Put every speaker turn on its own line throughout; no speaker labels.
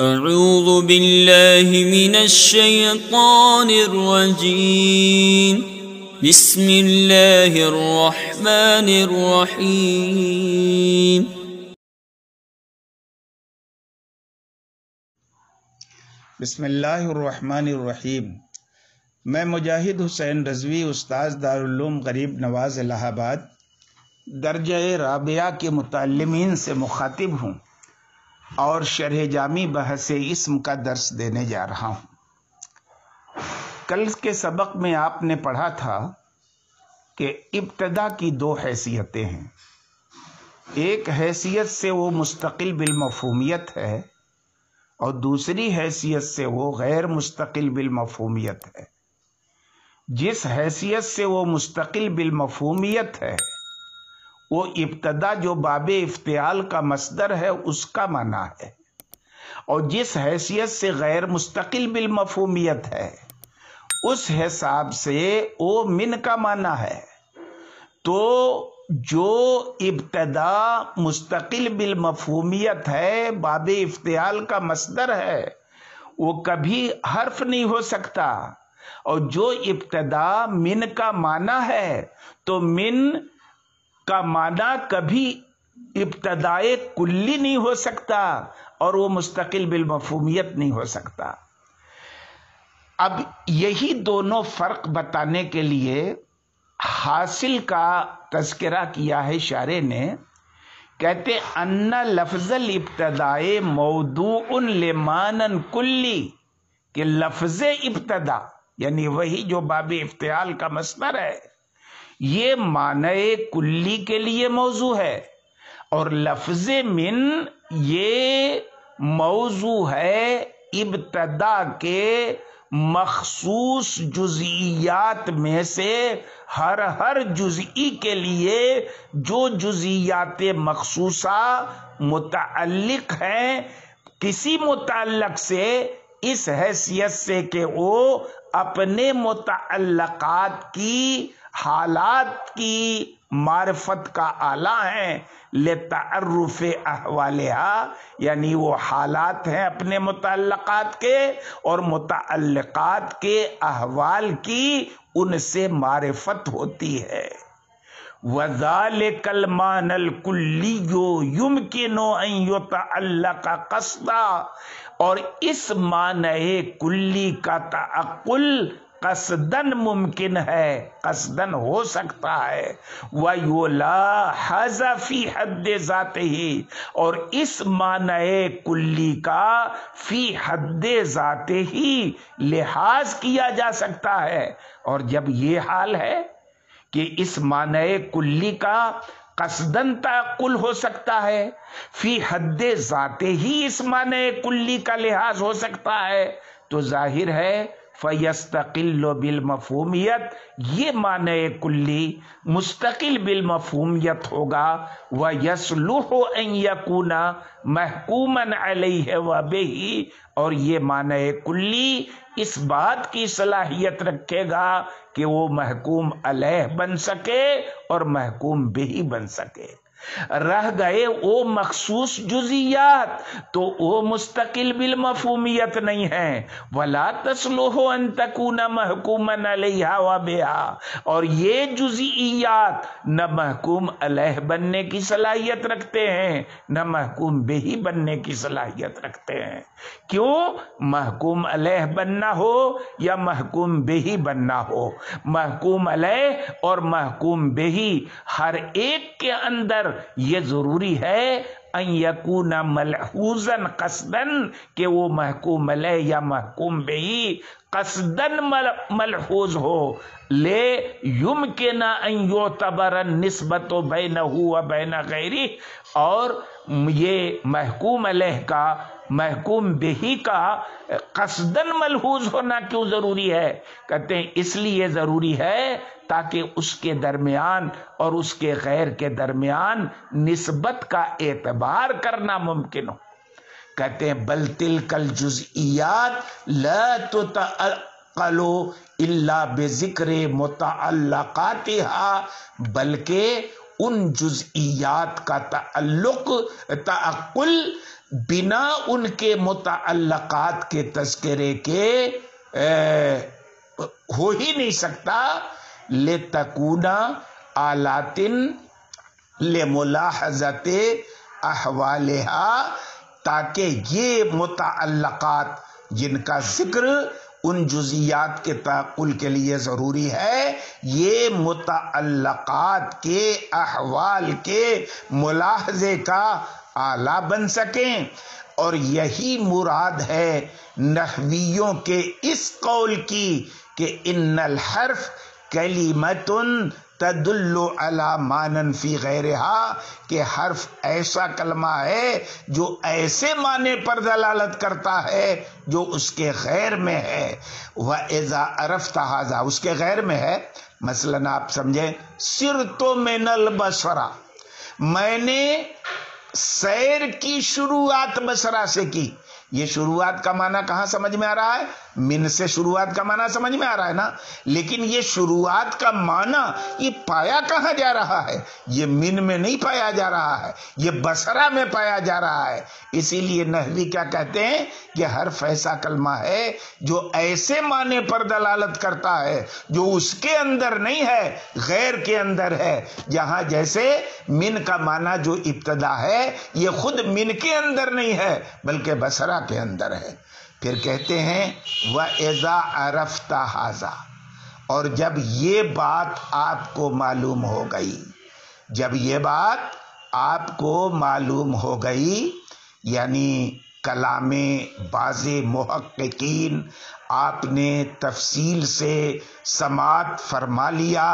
اعوذ باللہ من الشیطان الرجیم بسم اللہ الرحمن الرحیم
بسم اللہ الرحمن الرحیم۔ میں مجاہد حسین رضوی، استاذ دارالعلوم غریب نواز الہ آباد، درجہ رابعہ کے متعلمین سے مخاطب ہوں اور شرح جامی بحث اسم کا درس دینے جا رہا ہوں۔ کل کے سبق میں آپ نے پڑھا تھا کہ ابتدا کی دو حیثیتیں ہیں۔ ایک حیثیت سے وہ مستقل بالمفہومیت ہے اور دوسری حیثیت سے وہ غیر مستقل بالمفہومیت ہے۔ جس حیثیت سے وہ مستقل بالمفہومیت ہے وہ ابتدا جو باب افتعال کا مصدر ہے اس کا معنی ہے، اور جس حیثیت سے غیر مستقل بالمفہومیت ہے اس حساب سے وہ من کا معنی ہے۔ تو جو ابتدا مستقل بالمفہومیت ہے، باب افتعال کا مصدر ہے، وہ کبھی حرف نہیں ہو سکتا، اور جو ابتدا من کا معنی ہے تو من کا معنی کبھی ابتدائے کلی نہیں ہو سکتا اور وہ مستقل بالمفہومیت نہیں ہو سکتا۔ اب یہی دونوں فرق بتانے کے لیے حاصل کا تذکرہ کیا ہے شارح نے۔ کہتے ان لفظ الابتداء موضوع لمعنی کلی، کہ لفظ ابتدا یعنی وہی جو باب افتعال کا مصدر ہے یہ معنی کلی کے لیے موضوع ہے، اور لفظ من یہ موضوع ہے ابتدا کے مخصوص جزئیات میں سے ہر جزئی کے لیے جو جزئیات مخصوصہ متعلق ہیں کسی متعلق سے، اس حیثیت سے کہ وہ اپنے متعلقات کی حالات کی معرفت کا آلہ ہیں، لتعرف احوالها، یعنی وہ حالات ہیں اپنے متعلقات کے اور متعلقات کے احوال کی ان سے معرفت ہوتی ہے۔ وَذَلِكَ الْمَعْنَى الْكُلِّيُّ يُمْكِنُ أَن يُتَعَلَّقَ قَصْدًا، اور اس معنی کلی کا تعقل قصدن ممکن ہے، قصدن ہو سکتا ہے۔ وَيُلَاحَظَ فِي حَدِّ ذَاتِهِ، اور اس معنی کلی کا فی حد ذاتہ لحاظ کیا جا سکتا ہے، اور جب یہ حال ہے کہ اس معنی کلی کا قصدن تعقل ہو سکتا ہے، فی حد ذاتہ ہی اس معنی کلی کا لحاظ ہو سکتا ہے، تو ظاہر ہے فَيَسْتَقِلُّ بِالْمَفْهُومِيَّةِ، یہ معنی کلی مستقل بالمفہومیت ہوگا۔ وَيَصْلُحُ أَن يَكُونَ مَحْكُومًا عَلَيْهِ وَبِهِ، اور یہ معنی کلی اس بات کی صلاحیت رکھے گا کہ وہ محکوم علیہ بن سکے اور محکوم بہ بن سکے۔ رہ گئے وہ مخصوص جزئیات تو وہ مستقل بالمفہومیت نہیں ہیں۔ وَلَا تَصْلُحُ أَن تَكُونَ مَحْكُومًا عَلَيْهَا وَبِهَا، اور یہ جزئیات نہ محکوم علیہ بننے کی صلاحیت رکھتے ہیں نہ محکوم بہ بننے کی صلاحیت رکھتے ہیں۔ کیوں؟ محکوم علیہ بننا ہو یا محکوم بہ بننا ہو، محکوم علیہ اور محکوم بہ ہر ایک کے اندر یہ ضروری ہے ان یکون ملحوظا قصدن، کہ وہ محکوم علیہ یا محکوم بہ قصدن ملحوظ ہو، لے یمکن ان یعتبر النسبۃ بینہ و بین غیرہ، اور یہ محکوم علیہ کا محکوم بہ کا قصدن ملحوظ ہونا کیوں ضروری ہے؟ کہتے ہیں اس لیے ضروری ہے تاکہ اس کے درمیان اور اس کے غیر کے درمیان نسبت کا اعتبار کرنا ممکن ہو۔ کہتے ہیں بل تلک الجزئیات لا تتعقل الا بذکر متعلقاتها، بلکہ ان جزئیات کا تعقل بنا ان کے متعلقات کے تذکرے کے ہو ہی نہیں سکتا. لِتَكُونَ آلاتٍ لِمُلَاحَظَةِ احوالها، تاکہ یہ متعلقات جن کا ذکر ان جزئیات کے تعقل کے لیے ضروری ہے، یہ متعلقات کے احوال کے ملاحظے کا آلہ بن سکیں. اور یہی مراد ہے نحویوں کے اس قول کی کہ ان الحرف کلمۃ تدل علی معنی فی غیرہا، کہ حرف ایسا کلمہ ہے جو ایسے معنی پر دلالت کرتا ہے جو اس کے غیر میں ہے. وَإِذَا عَرَفْتَ هَذَا، اس کے غیر میں ہے. مثلاً آپ سمجھیں سِرْتُ مِنَ الْبَصْرَةِ، میں نے سیر کی شروعات بصرہ سے کی. یہ شروعات کا معنی کہاں سمجھ میں آ رہا ہے؟ من سے شروعات کا معنی سمجھ میں آ رہا ہے نا. لیکن یہ شروعات کا معنی یہ پایا کہاں جا رہا ہے؟ یہ من میں نہیں پایا جا رہا ہے، یہ بصرہ میں پایا جا رہا ہے. اسی لیے نحوی کیا کہتے ہیں کہ حرف ایسا کلمہ ہے جو ایسے معنی پر دلالت کرتا ہے جو اس کے اندر نہیں ہے، غیر کے اندر ہے. جہاں جیسے من کا معنی جو ابتدا ہے یہ خود من کے اندر نہیں ہے بلکہ بصرہ کے اندر ہے. پھر کہتے ہیں وَإِذَا عَرَفْتَ هَذَا، اور جب یہ بات آپ کو معلوم ہو گئی، جب یہ بات آپ کو معلوم ہو گئی، یعنی کلام بعض محققین آپ نے تفصیل سے سماعت فرما لیا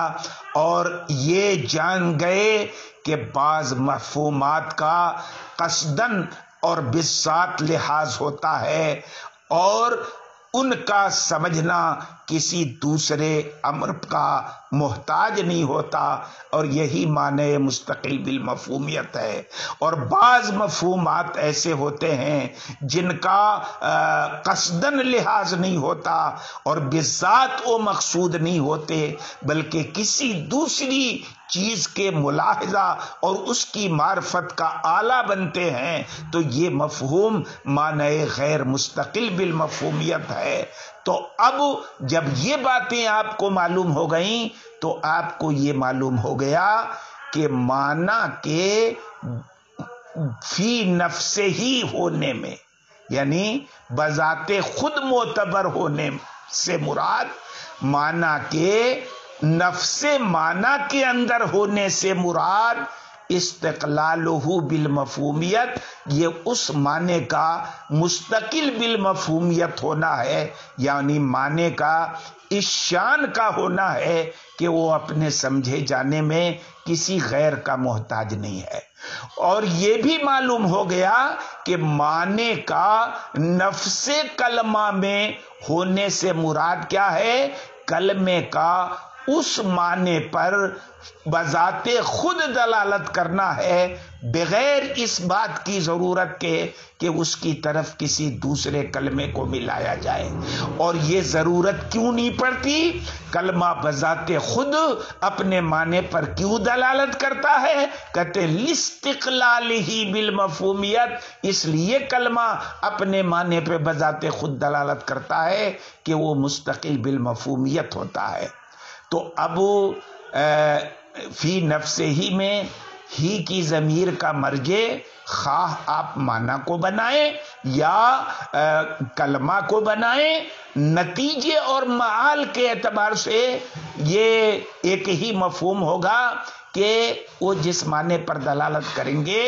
اور یہ جان گئے کہ بعض مفہومات کا قصداً اور بالذات لحاظ ہوتا ہے اور ان کا سمجھنا کسی دوسرے امر کا محتاج نہیں ہوتا، اور یہی معنی مستقل بالمفہومیت ہے. اور بعض مفہومات ایسے ہوتے ہیں جن کا قصداً لحاظ نہیں ہوتا اور بالذات وہ مقصود نہیں ہوتے بلکہ کسی دوسری چیز کے ملاحظہ اور اس کی معرفت کا آلہ بنتے ہیں، تو یہ مفہوم معنی غیر مستقل بالمفہومیت ہے. تو اب جب یہ باتیں آپ کو معلوم ہو گئیں تو آپ کو یہ معلوم ہو گیا کہ معنی کے فی نفس ہی ہونے میں، یعنی بذات خود معتبر ہونے سے مراد معنی کے نفس معنی کے اندر ہونے سے مراد استقلالہ بالمفہومیت، یہ اس معنی کا مستقل بالمفہومیت ہونا ہے، یعنی معنی کا اس شان کا ہونا ہے کہ وہ اپنے سمجھے جانے میں کسی غیر کا محتاج نہیں ہے. اور یہ بھی معلوم ہو گیا کہ معنی کا نفس کلمہ میں ہونے سے مراد کیا ہے؟ کلمے کا اس معنی پر بذات خود دلالت کرنا ہے بغیر اس بات کی ضرورت کے کہ اس کی طرف کسی دوسرے کلمے کو ملایا جائے. اور یہ ضرورت کیوں نہیں پڑتی؟ کلمہ بذات خود اپنے معنی پر کیوں دلالت کرتا ہے؟ کہتے ہیں لاستقلالہ بالمفہومیت، اس لیے کلمہ اپنے معنی پہ بذات خود دلالت کرتا ہے کہ وہ مستقل بالمفہومیت ہوتا ہے. تو اب فی نفس ہی میں ہی کی ضمیر کا مرجع خواہ آپ معنی کو بنائیں یا کلمہ کو بنائیں، نتیجے اور معال کے اعتبار سے یہ ایک ہی مفہوم ہوگا کہ وہ جس معنی پر دلالت کریں گے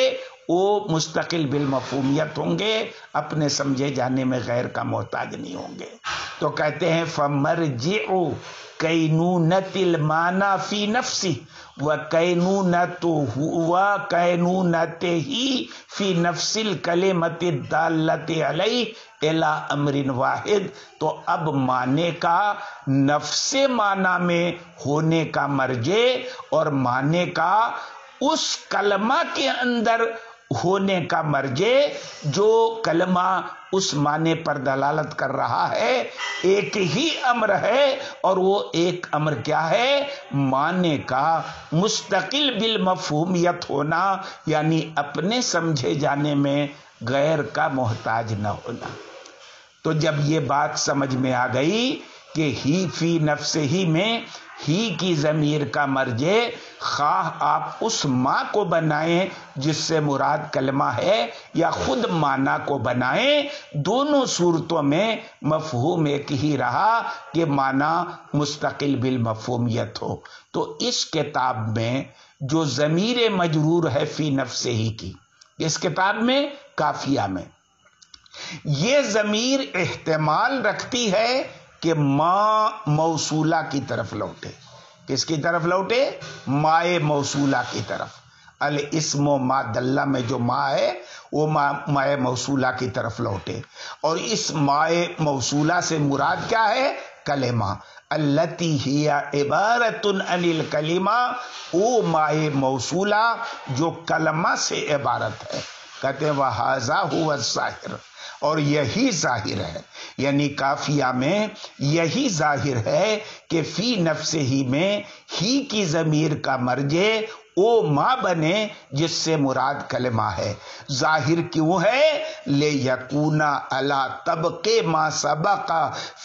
وہ مستقل بالمفہومیت ہوں گے، اپنے سمجھے جانے میں غیر کا محتاج نہیں ہوں گے. تو کہتے ہیں فَمَرْجِعُ کینونت المعنی فی نفسی و کینونت ہی فی نفس الکلمت الدالت علیہ الی امر واحد. تو اب معنی کا نفس معنی میں ہونے کا مرجع اور معنی کا اس کلمہ کے اندر ہونے کا مرجع جو کلمہ اس معنی پر دلالت کر رہا ہے ایک ہی امر ہے، اور وہ ایک امر کیا ہے؟ معنی کا مستقل بالمفہومیت ہونا، یعنی اپنے سمجھے جانے میں غیر کا محتاج نہ ہونا۔ تو جب یہ بات سمجھ میں آ گئی کہ ہی فی نفس ہی میں ہی کی ضمیر کا مرجع خواہ آپ اس ماں کو بنائیں جس سے مراد کلمہ ہے یا خود معنی کو بنائیں، دونوں صورتوں میں مفہوم ایک ہی رہا کہ معنی مستقل بالمفہومیت ہو۔ تو اس کتاب میں جو ضمیر مجرور ہے فی نفس ہی کی، اس کتاب میں کافیہ میں یہ ضمیر احتمال رکھتی ہے کہ ماں موصولہ کی طرف لوٹے۔ کس کی طرف لوٹے؟ مائے موصولہ کی طرف۔ الاسم و ما دلہ میں جو ماں ہے وہ مائے موصولہ کی طرف لوٹے، اور اس مائے موصولہ سے مراد کیا ہے؟ کلمہ۔ التی ہی عبارت عن الکلمہ، او مائے موصولہ جو کلمہ سے عبارت ہے۔ کہتے ہیں وہذا هو الظاہر، اور یہی ظاہر ہے، یعنی کافیہ میں یہی ظاہر ہے کہ فی نفس ہی میں ہی کی ضمیر کا مرجع او ماں بنے جس سے مراد کلمہ ہے۔ ظاہر کیوں ہے؟ لیکون علی طبق ما سبق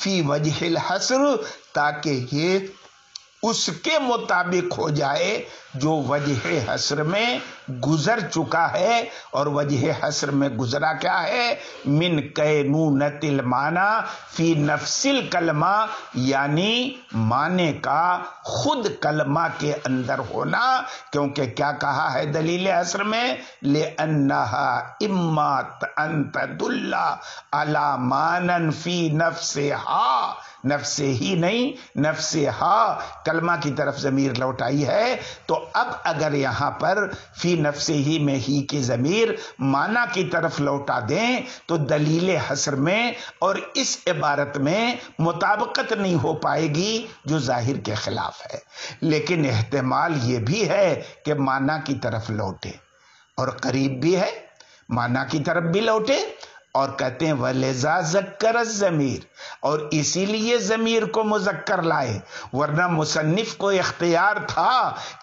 فی وجہ الحصر، تاکہ یہ اس کے مطابق ہو جائے جو وجہ حصر میں گزر چکا ہے، اور وجہ حصر میں گزرا کیا ہے؟ من کینونت المعنی فی نفس الکلمہ، یعنی معنی کا خود کلمہ کے اندر ہونا۔ کیونکہ کیا کہا ہے دلیل حصر میں؟ لِأَنَّهَا إِمَّا أَن تَدُلَّ عَلَى مَانًا فِي نَفْسِهَا، نفس ہی نہیں، نفس ہا کلمہ کی طرف ضمیر لوٹائی ہے۔ تو اب اگر یہاں پر فی نفس ہی میں ہی کی ضمیر معنی کی طرف لوٹا دیں تو دلیل حصر میں اور اس عبارت میں مطابقت نہیں ہو پائے گی جو ظاہر کے خلاف ہے۔ لیکن احتمال یہ بھی ہے کہ معنی کی طرف لوٹے، اور قریب بھی ہے معنی کی طرف بھی لوٹے، اور کہتے ہیں وَلِذَا ذَكَّرَ الضَّمِيرَ، اور اسی لیے ضمیر کو مذکر لائے، ورنہ مصنف کو اختیار تھا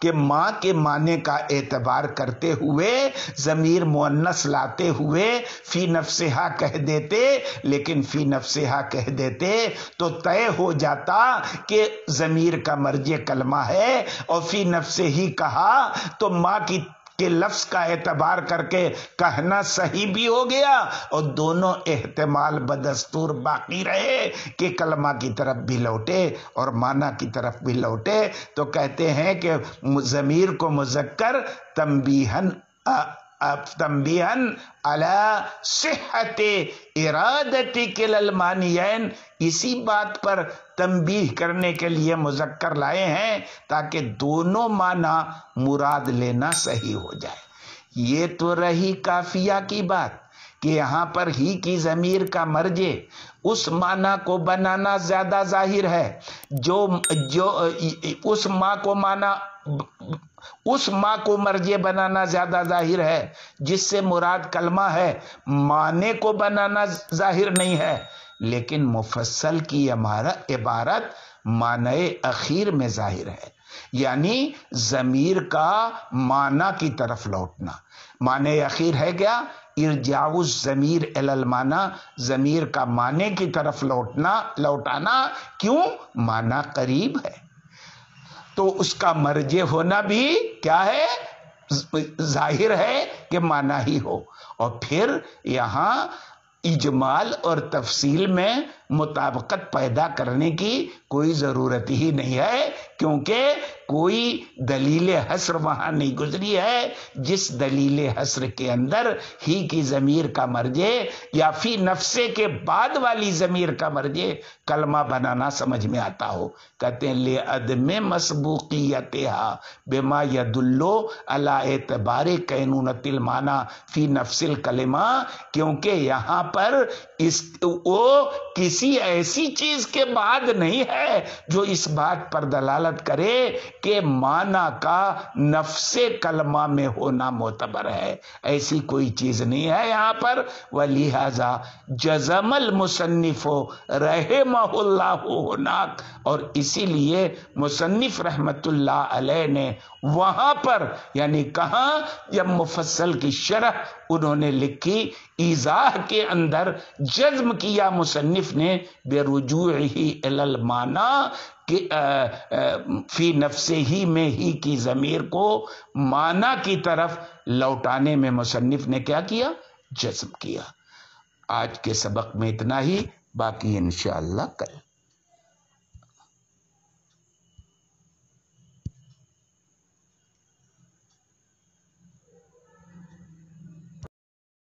کہ ماں کے معنی کا اعتبار کرتے ہوئے ضمیر مؤنث لاتے ہوئے فی نفسہا کہہ دیتے، لیکن فی نفسہا کہہ دیتے تو طے ہو جاتا کہ ضمیر کا مرجع کلمہ ہے، اور فی نفسہ ہی کہا تو ماں کی کہ لفظ کا اعتبار کر کے کہنا صحیح بھی ہو گیا، اور دونوں احتمال بدستور باقی رہے کہ کلمہ کی طرف بھی لوٹے اور معنی کی طرف بھی لوٹے۔ تو کہتے ہیں کہ ضمیر کو مذکر تنبیہاً علی صحت ارادت کلا المعنیین، اسی بات پر تنبیہ کرنے کے لیے مذکر لائے ہیں تاکہ دونوں معنی مراد لینا صحیح ہو جائے۔ یہ تو رہی کافیہ کی بات کہ یہاں پر ہی کی ضمیر کا مرجع اس معنی کو بنانا زیادہ ظاہر ہے جو اس ماں کو مرجع بنانا زیادہ ظاہر ہے جس سے مراد کلمہ ہے، معنی کو بنانا ظاہر نہیں ہے۔ لیکن مفصل کی عبارت معنی اخیر میں ظاہر ہے، یعنی ضمیر کا معنی کی طرف لوٹنا۔ معنی اخیر ہے کیا؟ ارجاع الضمیر الی المعنی، ضمیر کا معنی کی طرف لوٹانا۔ کیوں؟ معنی قریب ہے تو اس کا مرجع ہونا بھی کیا ہے؟ ظاہر ہے کہ معنی ہی ہو۔ اور پھر یہاں اجمال اور تفصیل میں مطابقت پیدا کرنے کی کوئی ضرورت ہی نہیں ہے، کیونکہ کوئی دلیل حصر وہاں نہیں گزری ہے جس دلیل حصر کے اندر ہی کی ضمیر کا مرجع یا فی نفسے کے بعد والی ضمیر کا مرجع کلمہ بنانا سمجھ میں آتا ہو۔ کہتے ہیں لِعَدْمِ مَسْبُوقِيَتِهَا بِمَا يَدُلُّ عَلَى اعتبار کینونۃ المعنی فی نفس الکلمہ، کیونکہ یہاں پر وہ کسی کسی ایسی چیز کے بعد نہیں ہے جو اس بات پر دلالت کرے کہ معنی کا نفس کلمہ میں ہونا معتبر ہے. ایسی کوئی چیز نہیں ہے یہاں پر. وَلِهَذَا جَزَمَ الْمُصَنِّفُ رَحِمَهُ اللَّهُ هُنَاكَ، اور اسی لیے مصنف رحمت اللہ علیہ نے وہاں پر، یعنی کہاں، جب مفصل کی شرح انہوں نے لکھی، ایضاح کے اندر جزم کیا مصنف نے برجوعہ الی المعنی، کہ فی نفسہ ہی میں ہی کی ضمیر کو معنی کی طرف لوٹانے میں مصنف نے کیا کیا؟ جزم کیا. آج کے سبق میں اتنا ہی، باقی انشاءاللہ کل.